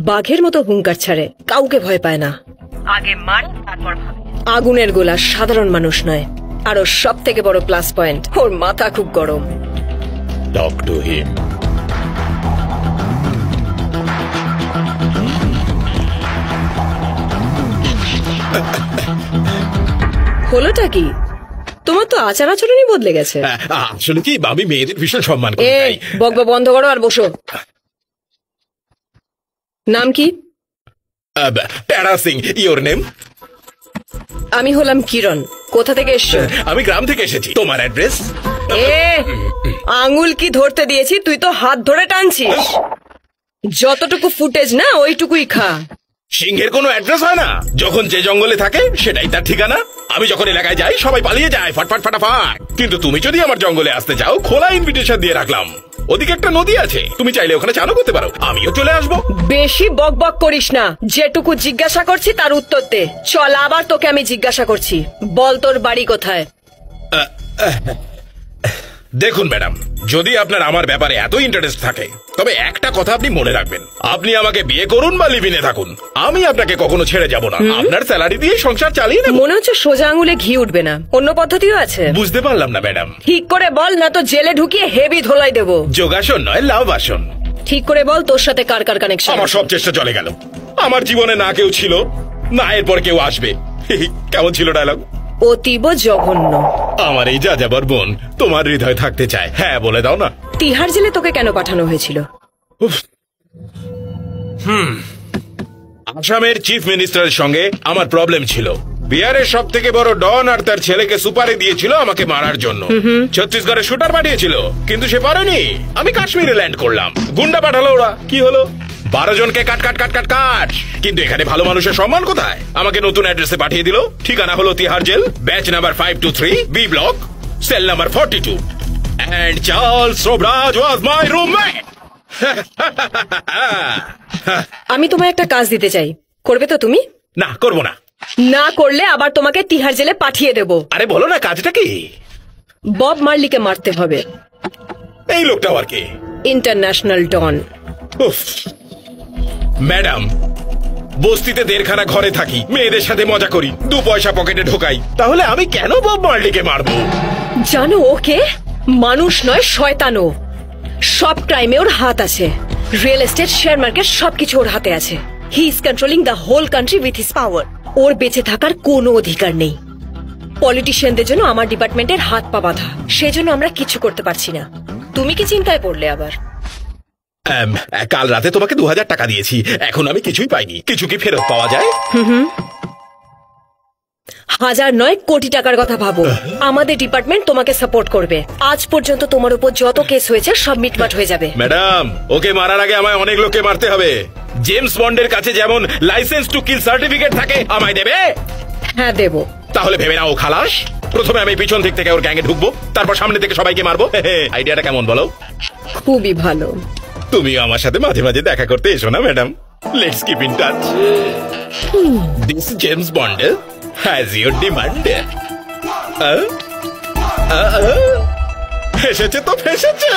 বাঘের মতো হুঙ্কার ছাড়ে, কাউকে ভয় পায় না। আগে মার, তারপর ভাবে। আগুনের গোলা সাধারণ মানুষ নয়। আর ওর সব থেকে বড় প্লাস পয়েন্ট, ওর মাথা খুব গরম। Talk to him. হলোটা কি? তোমার তো আচার আচরণই বদলে গেছে। আসলে কি, আমি মেয়েদের ভীষণ সম্মান করি। বকবক বন্ধ করো আর বসো। নাম কি? টেরা সিং। Your name? আমি হলাম কিরণ। কোথা থেকে এসছো? আমি গ্রাম থেকে এসেছি। তোমার অ্যাড্রেস? আঙুল কি ধরতে দিয়েছি, তুই তো হাত ধরে টানছিস। যতটুকু ফুটেজ না ওইটুকুই খা। সিংহের কোনো অ্যাড্রেস হয় না, যখন যে জঙ্গলে থাকে সেটাই তার ঠিকানা। আমি যখন এলাকায় যাই সবাই পালিয়ে যায় ফটফট ফাটাফাট, কিন্তু তুমি যদি আমার জঙ্গলে আসতে চাও খোলা ইনভিটেশন দিয়ে রাখলাম। ওদিকে একটা নদী আছে, তুমি চাইলে ওখানে চানও করতে পারো, আমিও চলে আসবো। বেশি বকবক করিস না, যেটুকু জিজ্ঞাসা করছি তার উত্তর দে। চল, আবার তোকে আমি জিজ্ঞাসা করছি, বল তোর বাড়ি কোথায়? দেখুন ম্যাডাম, যদি আপনার আমার ব্যাপারে এত ইন্টারেস্ট থাকে তবে একটা কথা আপনি মনে রাখবেন, আপনি আমাকে বিয়ে করুন বা লিভিনে থাকুন, আমি আপনাকে কখনো ছেড়ে যাব না। আপনার স্যালারি দিয়ে সংসার চালিয়ে নেব। মনে হচ্ছে সোজা আঙুলে ঘি উঠবে না, অন্য পদ্ধতিও আছে? বুঝতে পারলাম না ম্যাডাম। ঠিক করে বল, না তো জেলে ঢুকিয়ে হেভি ধোলাই দেবো। যোগাসন নয়, লাভ আসন। ঠিক করে বল, তোর সাথে কার কার কানেকশন? আমার সব চেষ্টা চলে গেল। আমার জীবনে না কেউ ছিল, না এরপর কেউ আসবে। কেমন ছিল ডায়লগ? অতীব জঘন্য। আমার এই যাযাবর বোন তোমার হৃদয় থাকতে চায়। হ্যাঁ বলে দাও না। তিহার জেলে তোকে কেন পাঠানো হয়েছিল? আসামের চিফ মিনিস্টারের সঙ্গে আমার প্রবলেম ছিল। বিহারের সব থেকে বড় ডন আর তার ছেলেকে সুপারি দিয়েছিল আমাকে মারার জন্য। ছত্তিশগড়ে শুটার পাঠিয়েছিল, কিন্তু সে পারেনি। আমি কাশ্মীরে ল্যান্ড করলাম, গুন্ডা পাঠালো ওরা। কি হলো? 12 জনকে কাট কাট কাট কাট কাট। কিন্তু এখানে ভালো মানুষের সম্মান কোথায়? আমাকে নতুন অ্যাড্রেসে পাঠিয়ে দিল। ঠিকানা হলো Tihar jail, batch number 523, B block, cell number 42, and Charles Sobraj was my roommate. আমি তোমায় একটা কাজ দিতে চাই, করবে তো তুমি? না, করবো না। না করলে আবার তোমাকে তিহার জেলে পাঠিয়ে দেব। আরে বলো না, কাজটা কি? বব মার্লিকে মারতে হবে। এই লোকটা আর কি? ইন্টারন্যাশনাল ডন। ম্যাডাম, বস্তিতে 1.5খানা ঘরে থাকি, মেয়েদের সাথে মজা করি, 2 পয়সা পকেটে ঢোকাই, তাহলে আমি কেন বব মার্লিকে মারবো? জানো ওকে মানুষ নয়, শয়তানও। সব ক্রাইমে ওর হাত আছে। রিয়েল এস্টেট, শেয়ার মার্কেট সবকিছু ওর হাতে আছে। He is controlling the whole country with his power. ওর বেঁচে থাকার কোনো অধিকার নেই। পলিটিশিয়ানদের জন্য আমার ডিপার্টমেন্টের হাত পা বাঁধা, সেজন্য আমরা কিছু করতে পারছি না। তুমি কি চিন্তায় পড়লে আবার? কাল রাতে তোমাকে 2000 টাকা দিয়েছি, এখন আমি কিছুই পাইনি। কিছু কি ফেরত পাওয়া যায়? 1000 নয়, কোটি টাকার কথা ভাবো। আমাদের ডিপার্টমেন্ট তোমাকে সাপোর্ট করবে। আজ পর্যন্ত তোমার উপর যত কেস হয়েছে সব মিটমাট হয়ে যাবে। ম্যাডাম, ওকে মারার আগে আমায় অনেক লোককে মারতে হবে। জেমস বন্ডের কাছে যেমন লাইসেন্স টু কিল সার্টিফিকেট থাকে, আমায় দেবে? হ্যাঁ দেব। তাহলে ভেবে নাও খালাস। প্রথমে আমি পিছন দিক থেকে ওর গ্যাংয়ে ঢুকবো, তারপর সামনে থেকে সবাইকে মারবো। আইডিয়াটা কেমন বলো? খুবই ভালো। তুমি আমার সাথে মাঝে মাঝে দেখা করতে এসো না madam? Let's keep in touch. This James bond has your demand. এসেছে তো ফেসেছে।